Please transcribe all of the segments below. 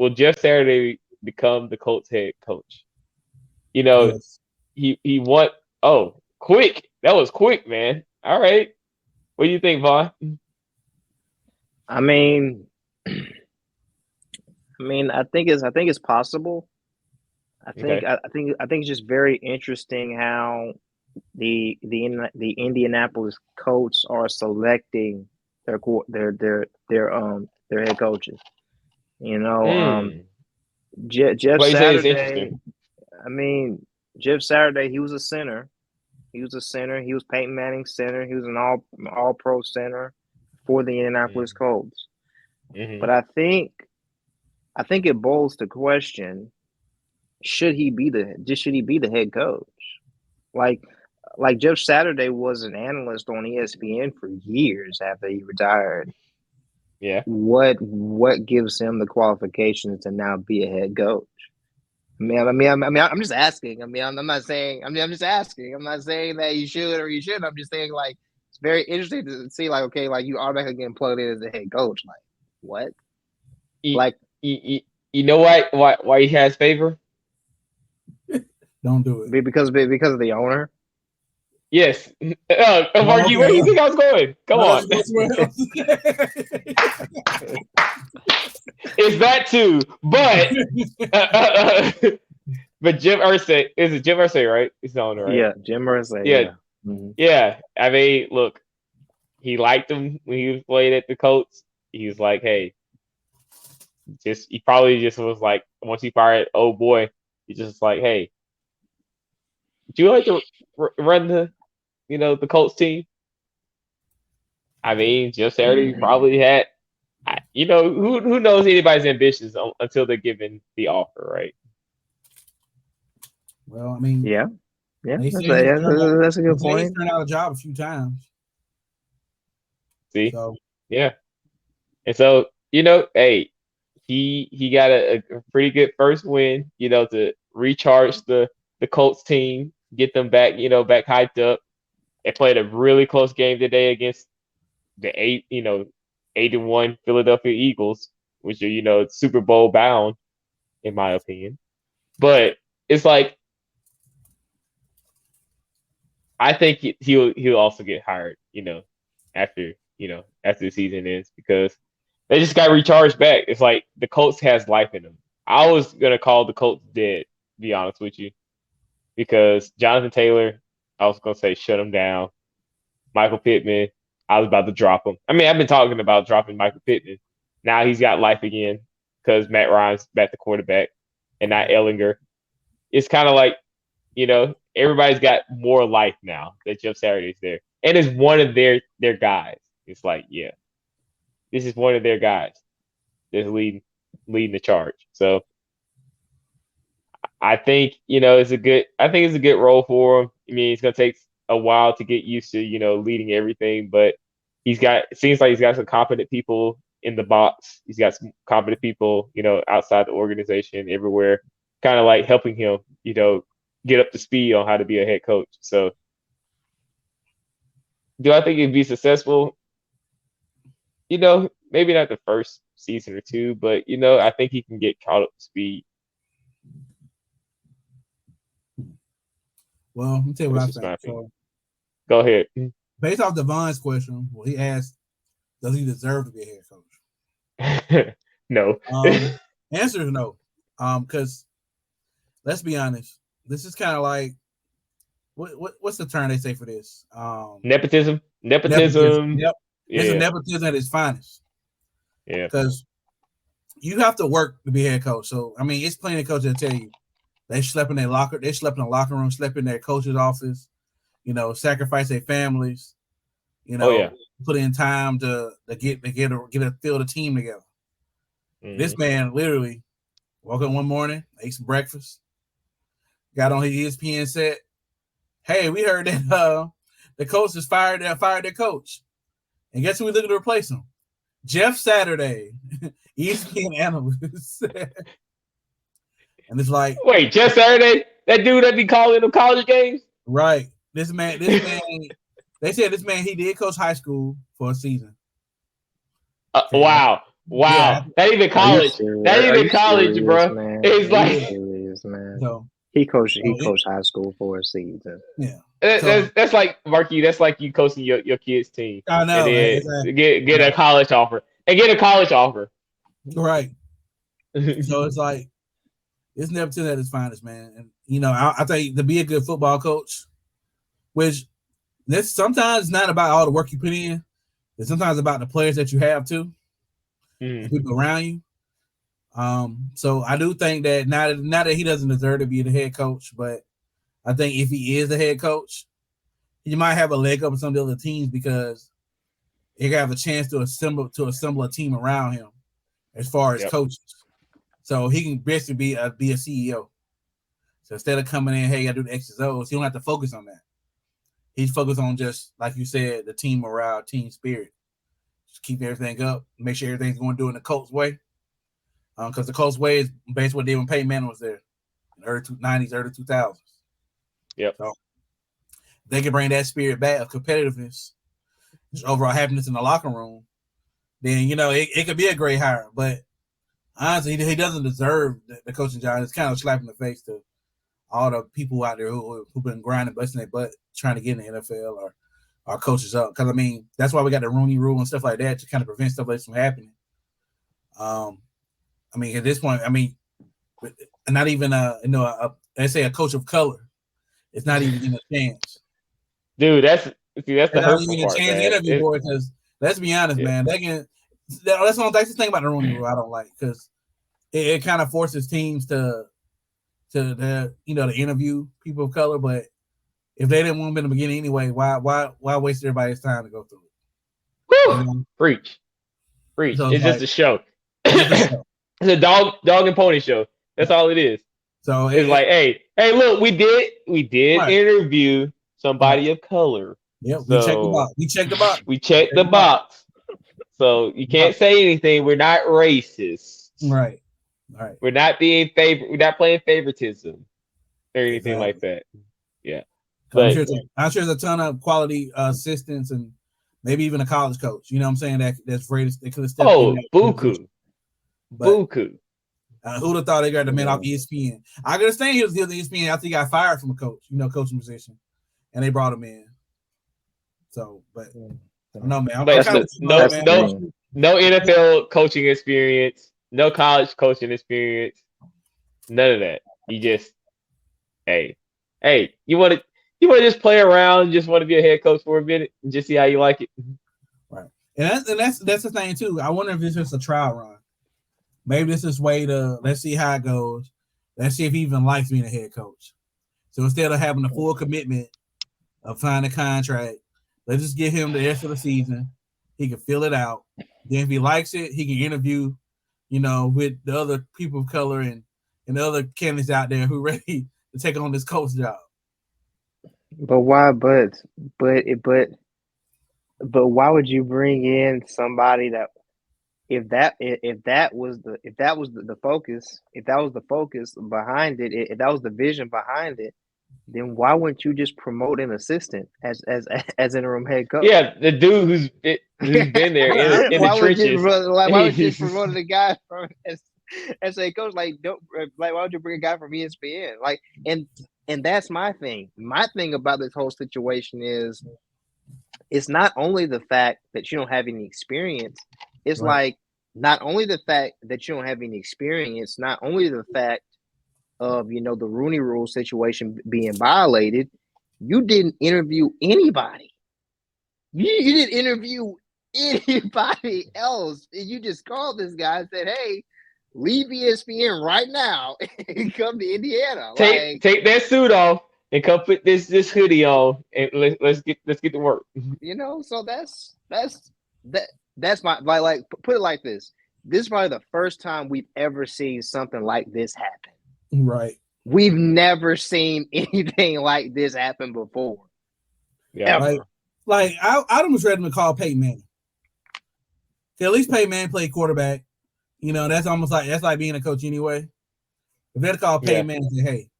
will Jeff Saturday become the Colts head coach? You know, Yes. he won. Oh, quick! That was quick, man. All right, what do you think, Vaughn? I mean, I think it's possible. I think Okay. I, I think I think it's just very interesting how the Indianapolis Colts are selecting their head coaches. You know, Hmm. Jeff Why you say it's interesting? Saturday. I mean, Jeff Saturday. He was a center. He was a center. He was Peyton Manning's center. He was an all pro center for the Indianapolis Colts. Mm-hmm. But I think it boils to question: should he be the head coach? Like Jeff Saturday was an analyst on ESPN for years after he retired. Yeah. What gives him the qualifications to now be a head coach? I'm just asking. I'm not saying. I'm just asking. I'm not saying that you should or you shouldn't. I'm just saying like it's very interesting to see like okay, like you automatically getting plugged in as a head coach. Like what? You, Like you know why he has favor? Don't do it. because of the owner. Yes. Oh, Marque, where do you think I was going? Come No, on. that's where else. It's that too, but but Jim Irsay is it Jim Irsay, right? He's the owner, right? Yeah, Jim Irsay. Yeah, Yeah. Mhm. yeah. I mean, look, he liked him when he was playing at the Colts. He was like, hey, he probably just was like once he fired, oh boy, he just like, hey, do you like to run the Colts team? I mean, Jeff Saturday probably had, who knows anybody's ambitions until they're given the offer, right? Well, I mean, Yeah. Yeah. they That's say he's turned out, that's a they good say he's point. turned out a job a few times. See, So yeah, and so hey, he got a pretty good first win, to recharge the Colts team, get them back, back hyped up. They played a really close game today against the 8-1 Philadelphia Eagles, which are Super Bowl bound in my opinion. But it's like I think he'll also get hired, after after the season ends because they just got recharged back. It's like the Colts has life in them. I was gonna call the Colts dead, to be honest with you, because Jonathan Taylor, I was gonna say shut him down. Michael Pittman, I was about to drop him. I mean, I've been talking about dropping Michael Pittman. Now he's got life again because Matt Ryan's back to quarterback and not Ellinger. It's kind of like, everybody's got more life now that Jeff Saturday's there. And it's one of their guys. It's like, yeah, this is one of their guys that's leading the charge. So I think, it's a good role for him. I mean, it's gonna take a while to get used to, leading everything, but it seems like he's got some competent people in the box. He's got some competent people, outside the organization everywhere, kind of like helping him, get up to speed on how to be a head coach. So do I think he'd be successful? Maybe not the first season or two, but I think he can get caught up to speed. well, let me tell you what That's I just my think. opinion. So Go ahead. based off Davon's question, well, he asked, does he deserve to be a head coach? No. Answer is no. Because let's be honest, this is kind of like what's the term they say for this? Nepotism. Yep. This is Yeah. nepotism at its finest. Yeah. Because you have to work to be head coach. So I mean, it's plenty of coaches that tell you they slept in the locker room, slept in their coach's office, sacrifice their families, Oh yeah. put in time to fill the team together. Mhm. This man literally woke up one morning, ate some breakfast, got on his ESPN set. Hey, we heard that the coach has fired their coach. And guess who we looking to replace him? Jeff Saturday, ESPN analyst. And it's like, Wait, Jeff Saturday? That dude that be calling them college games? right. This man, they said this man, he did coach high school for a season. Okay. Wow. Wow, Yeah. not even Are you college. serious? Not Are even you college, serious, bro. man? It's Are you like serious, man? So He coached it, high school for a season. yeah. So that's like Marque. That's like you coaching your kids' team, I and know then get a college offer and get a college offer. right. So it's like it's Neptune at his finest, man. And I think to be a good football coach, which this sometimes not about all the work you put in, it's sometimes about the players that you have too, and people around you. So I do think that not that he doesn't deserve to be the head coach, but I think if he is the head coach, he might have a leg up on some of the other teams because he have a chance to assemble a team around him as far as coaches. So he can basically be a CEO. So instead of coming in, hey, I do the X's O's, he don't have to focus on that. He's focused on just like you said, the team morale, team spirit. Just keep everything up, make sure everything's going to do in the Colts way. Because the Colts way is based what they did when Peyton Manning was there in the early 90s, early 2000s. Yep. So they can bring that spirit back of competitiveness, just overall happiness in the locker room. Then it could be a great hire. But honestly, he doesn't deserve the coaching job. It's kind of a slap in the face to all the people out there who've been grinding, busting their butt, trying to get in the NFL or our coaches up. Because that's why we got the Rooney Rule and stuff like that to kind of prevent stuff like this from happening. At this point, not even let's say a coach of color, it's not even a chance. Dude, that's the hurtful even part, a chance man. interview for it because let's be honest, man. That's the thing about the Rooney Rule I don't like because it kind of forces teams to interview people of color, but if they didn't want them in the beginning anyway, why waste everybody's time to go through it? Woo! Preach. So it's just a show. It's a dog and pony show. That's all it is. So it's like, hey, look, we did right. interview somebody of color. Yep, so we checked the box. We checked the box. So you can't say anything. We're not racist. Right. We're not being We're not playing favoritism or anything like that. Yeah. But I'm sure there's a ton of quality assistants and maybe even a college coach. You know what I'm saying? That's great. They could have stepped in. Buku. Buku. Who'd have thought they got the man off ESPN? I understand he was still ESPN after he got fired from a coach, coaching position, and they brought him in. So, but no, man. No NFL coaching experience, no college coaching experience, none of that. You just, hey, you want to just play around, just want to be a head coach for a minute, and just see how you like it. Right, and that's the thing too. I wonder if this is just a trial run. Maybe this is way to let's see how it goes. Let's see if he even likes being a head coach. So instead of having the full commitment of signing a contract, let's just give him the rest of the season. He can fill it out. Then if he likes it, he can interview, with the other people of color and the other candidates out there who are ready to take on this coach job. But why? But why would you bring in somebody that? If that was the focus, if that was the focus behind it, if that was the vision behind it, then why wouldn't you just promote an assistant as interim head coach? Yeah, the dude who's been there in the trenches. Why would you promote a guy from as a coach? Why would you bring a guy from ESPN? And that's my thing. My thing about this whole situation is, it's not only the fact that you don't have any experience. It's right. Not only the fact that you don't have any experience, not only the fact of, the Rooney Rule situation being violated, you didn't interview anybody. You didn't interview anybody else. You just called this guy and said, hey, leave ESPN right now and come to Indiana. Take that suit off and come put this hoodie on and let's get to work. So that's my put it like this. This is probably the first time we've ever seen something like this happen. Right. We've never seen anything like this happen before. Yeah. Ever. I'd almost ready to call Peyton Manning. At least Peyton Manning played quarterback. That's almost that's like being a coach anyway. If they'd call Peyton Manning and say, hey,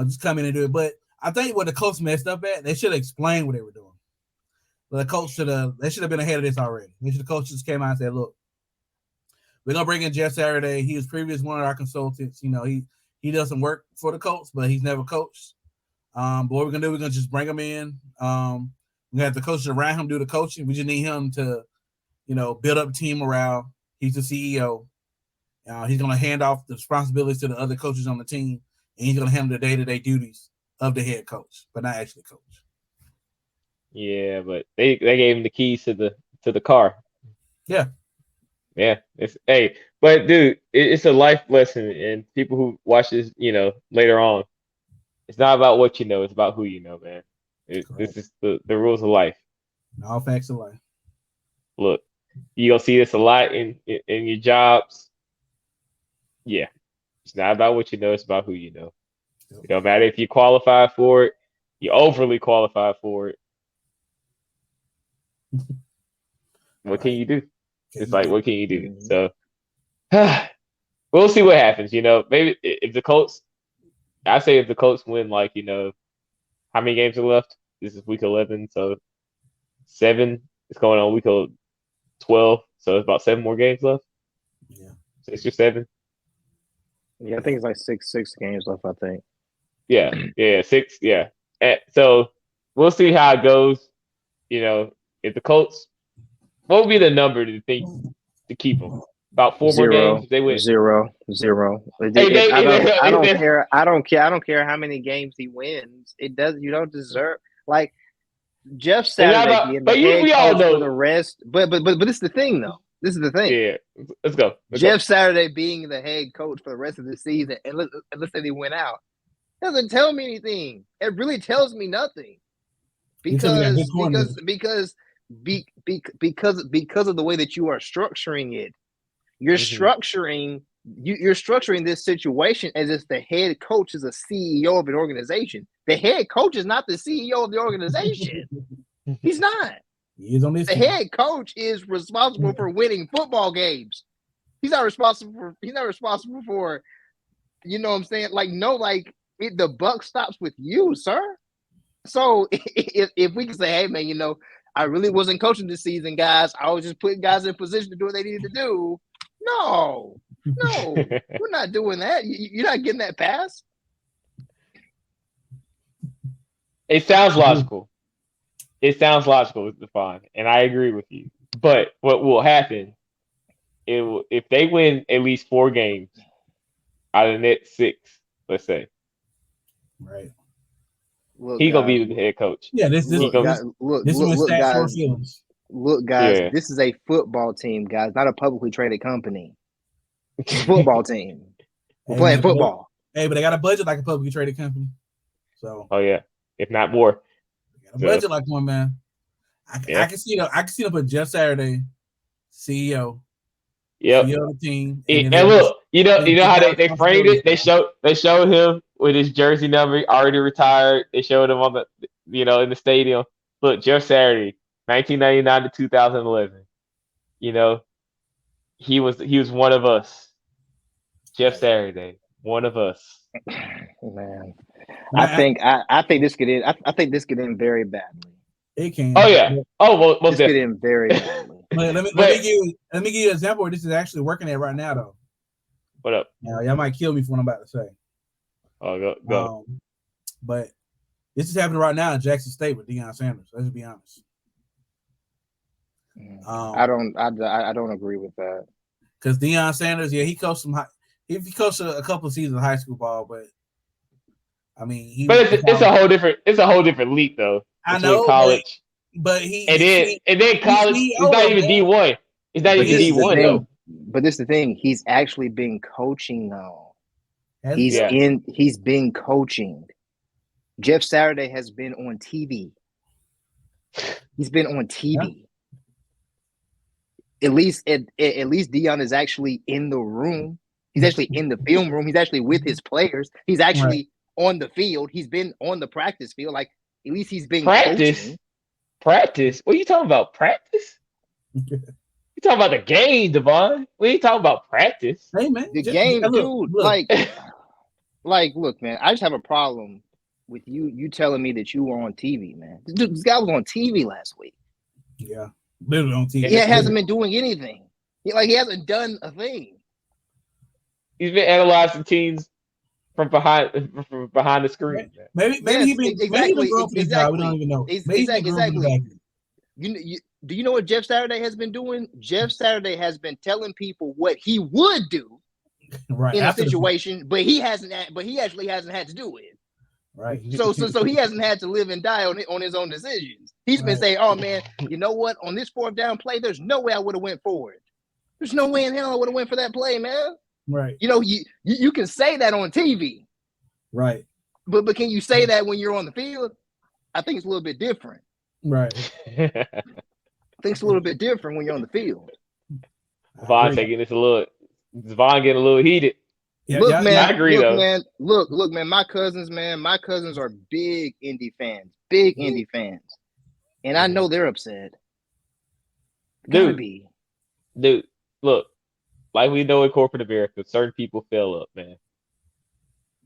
just come in and do it. But I think what the Colts messed up at, they should have explained what they were doing. The coach should have been ahead of this already. The coach just came out and said, look, we're gonna bring in Jeff Saturday. He was previous one of our consultants. You know, he doesn't work for the Colts, but he's never coached. But what we're gonna do, we're gonna just bring him in. We have the coaches around him do the coaching. We just need him to, you know, build up team morale. He's the CEO. He's gonna hand off the responsibilities to the other coaches on the team, and he's gonna handle the day-to-day duties of the head coach, but not actually coach. Yeah, but they gave him the keys to the car. Yeah. But dude, it's a life lesson, and people who watch this, you know, later on, it's not about what you know, it's about who you know, man. This is the rules of life. All facts of life. Look, you're gonna see this a lot in your jobs. Yeah. It's not about what you know, it's about who you know. It don't matter if you qualify for it, you overly qualify for it. What can you do? It's like, what can you do? So we'll see what happens. You know, maybe if the Colts, I say if the Colts win, like, you know, how many games are left? This is week 11, so 7. It's going on week 12, so it's about 7 more games left. Yeah, 6 or 7. Yeah, I think it's like six games left. I think. Yeah, 6. Yeah, so we'll see how it goes. You know, if the Colts, what would be the number to think to keep them? About 4 more games if they win. 0. I don't care. I don't care how many games he wins. It does. You don't deserve like Jeff Saturday being the head coach for the rest. But this is the thing, though. This is the thing. Yeah, let's go. Jeff Saturday being the head coach for the rest of the season, and let's say he went out, doesn't tell me anything. It really tells me nothing because of the way that you are structuring it. You're structuring this situation as if the head coach is a CEO of an organization. The head coach is not the CEO of the organization. He's not. He is on this. The head coach is responsible for winning football games. He's not responsible for, you know what I'm saying? Like, no, like the buck stops with you, sir. So if we can say, hey man, you know, I really wasn't coaching this season, guys. I was just putting guys in position to do what they needed to do. No, we're not doing that. You're not getting that pass. It sounds logical. Devon, and I agree with you. But what will happen if they win at least 4 games out of the next 6, let's say. Right. He's gonna be the head coach. Yeah, this guys. Look, guys, this is a football team, guys, not a publicly traded company. It's a football team. We're playing football. Hey, but they got a budget like a publicly traded company. So. Oh yeah, if not more. They got a budget like one, man. I can see them put Jeff Saturday, CEO. Yep. CEO of the team. And look, you know how they framed it. They showed him with his jersey number already retired. They showed him on the, you know, in the stadium. Look, Jeff Saturday, 1999 to 2011. You know, he was one of us. Jeff Saturday, one of us. Man, I think this could end. I think this could end very badly. It can. Oh yeah. Well, this could end very badly. Let me give you an example where this is actually working at right now, though. What up? Now, y'all might kill me for what I'm about to say. Oh, go. But this is happening right now in Jackson State with Deion Sanders. Let's just be honest. I don't agree with that. Because Deion Sanders, he coached he coached a couple of seasons of high school ball, but I mean, it's a whole different league though. I know college, but and then college. It's not even D1. It's not even D1 though. But this is the thing. He's actually been coaching now. He's been coaching. Jeff Saturday has been on TV. He's been on TV. Yeah. At least Deion is actually in the room. He's actually in the film room. He's actually with his players. He's actually on the field. He's been on the practice field. Like, at least he's been coaching. Practice? What are you talking about? Practice? You talking about the game, Davon? We ain't talking about practice. Hey man, the game, dude. Look. Like, look, man. I just have a problem with you telling me that you were on TV, man. This guy was on TV last week. Yeah, literally on TV. He hasn't been doing anything. He hasn't done a thing. He's been analyzing teams from behind the screen. Maybe he been growing up in his job. We don't even know. Maybe he's been growing in the back end. Do you know what Jeff Saturday has been doing? Jeff Saturday has been telling people what he would do in a situation, but he actually hasn't had to do it. Right. So he hasn't had to live and die on his own decisions. He's been saying, "Oh man, you know what? On this 4th down play, there's no way I would have went for it. There's no way in hell I would have went for that play, man." Right. You can say that on TV. Right. But can you say that when you're on the field? I think it's a little bit different. Right. I think it's a little bit different when you're on the field. Davon getting a little heated. Yeah, man, I agree though. Man, look, man, my cousins are big Indy fans. And I know they're upset. Dude, look, like we know in corporate America, certain people fail up, man.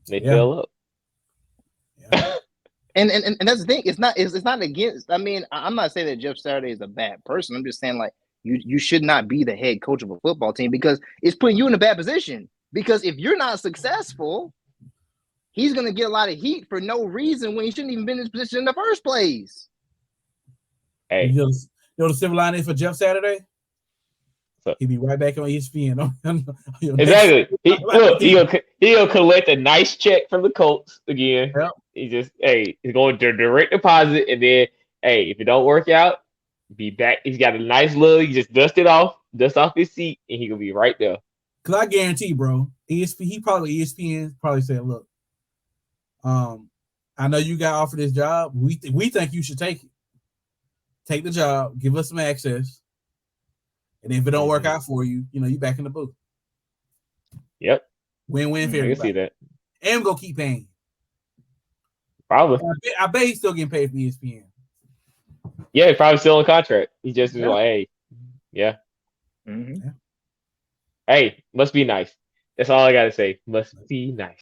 They fail up. Yeah. and that's the thing. It's not against. I mean, I'm not saying that Jeff Saturday is a bad person. I'm just saying like you should not be the head coach of a football team because it's putting you in a bad position. Because if you're not successful, he's going to get a lot of heat for no reason when he shouldn't even been in this position in the first place. Hey, you know the silver lining for Jeff Saturday? He'll be right back on ESPN. Exactly. He'll collect a nice check from the Colts again. Yep. He's going to direct deposit, and then if it don't work out, be back. He's got a nice look. He just dust off his seat, and he gonna be right there. Cause I guarantee, bro, ESPN probably said, "Look, I know you got offered this job. We think you should take it. Take the job. Give us some access, and if it don't work out for you, you back in the booth. Yep, win-win for everybody. I can see that. And we're gonna keep paying. Probably. I bet he's still getting paid from ESPN. Yeah, he's probably still on contract. He just is like, hey, yeah. Mm-hmm. Hey, must be nice. That's all I gotta say. Must be nice.